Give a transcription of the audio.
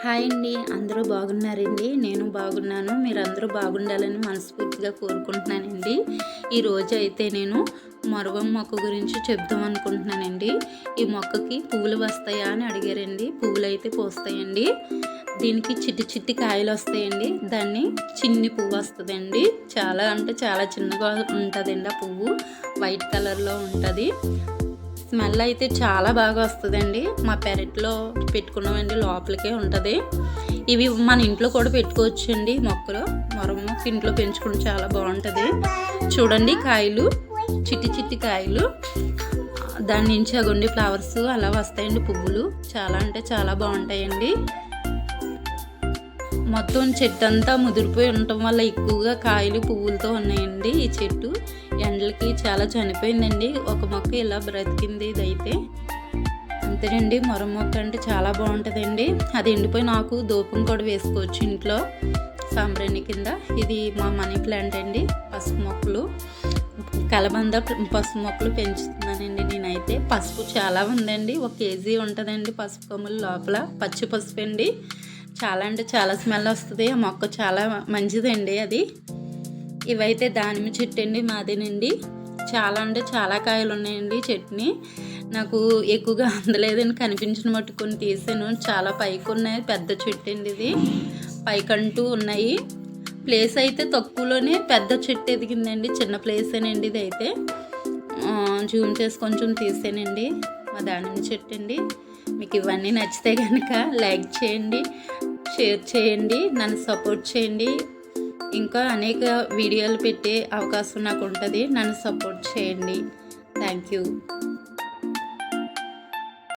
Hi అండి, అందరూ బాగున్నారండి? నేను బాగున్నాను. మీరందరూ బాగుండాలని మనస్ఫూర్తిగా కోరుకుంటున్నానండి. ఈరోజు అయితే నేను మరువం మొక్క గురించి చెప్దాం అనుకుంటున్నానండి. ఈ మొక్కకి పువ్వులు వస్తాయా అని అడిగారండి. పువ్వులు అయితే పూస్తాయండి. దీనికి చిట్టి చిట్టి కాయలు వస్తాయండి. దాన్ని చిన్ని పువ్వు వస్తుందండి. చాలా అంటే చాలా చిన్నగా ఉంటుందండి. ఆ పువ్వు వైట్ కలర్లో ఉంటుంది. స్మెల్ అయితే చాలా బాగా వస్తుందండి. మా పెరట్లో పెట్టుకున్నామండి, లోపలికే ఉంటుంది. ఇవి మన ఇంట్లో కూడా పెట్టుకోవచ్చండి. మొక్కలు మరో మొక్క ఇంట్లో పెంచుకుంటే చాలా బాగుంటుంది. చూడండి, కాయలు చిట్టి చిట్టి కాయలు, దాని నుంచి అగొండి ఫ్లవర్స్ అలా వస్తాయండి. పువ్వులు చాలా అంటే చాలా బాగుంటాయండి. మొత్తం చెట్టు అంతా ముదిరిపోయి ఉండటం వల్ల ఎక్కువగా కాయలు పువ్వులతో ఉన్నాయండి. ఈ చెట్టు ఎండలకి చాలా చనిపోయిందండి. ఒక మొక్క ఇలా బ్రతికింది. ఇదైతే అంతేనండి. మరో మొక్క అంటే చాలా బాగుంటుందండి. అది ఎండిపోయి నాకు దూపం కూడా వేసుకోవచ్చు ఇంట్లో సాంబ్రాణి కింద. ఇది మా మనీ ప్లాంట్ అండి. పసుపు మొక్కలు, కలబంద పసుపు మొక్కలు పెంచుతున్నానండి నేనైతే. పసుపు చాలా ఉందండి. 1 కేజీ ఉంటుందండి పసుపు కొమ్మలు లోపల. పచ్చి పసుపు అండి. చాలా అంటే చాలా స్మెల్ వస్తుంది. ఆ మొక్క చాలా మంచిదండి అది. ఇవైతే దానిమ్మ చెట్టు అండి, మాదేనండి. చాలా అంటే చాలా కాయలు ఉన్నాయండి చెట్టుని. నాకు ఎక్కువగా అందలేదని కనిపించిన మట్టు కొన్ని తీసాను. చాలా పైకి ఉన్నాయి. పెద్ద చెట్టు అండి ఇది. పైకంటూ ఉన్నాయి. ప్లేస్ అయితే తక్కువలోనే పెద్ద చెట్టు ఎదిగిందండి. చిన్న ప్లేసేనండి ఇది అయితే. జూమ్ చేసి కొంచెం తీసానండి. మా దానిమ్మ చెట్టు అండి. మీకు ఇవన్నీ నచ్చితే కనుక లైక్ చేయండి, షేర్ చేయండి, నన్ను సపోర్ట్ చేయండి. ఇంకా అనేక వీడియోలు పెట్టే అవకాశం నాకు ఉంటుంది. నన్ను సపోర్ట్ చేయండి. Thank you.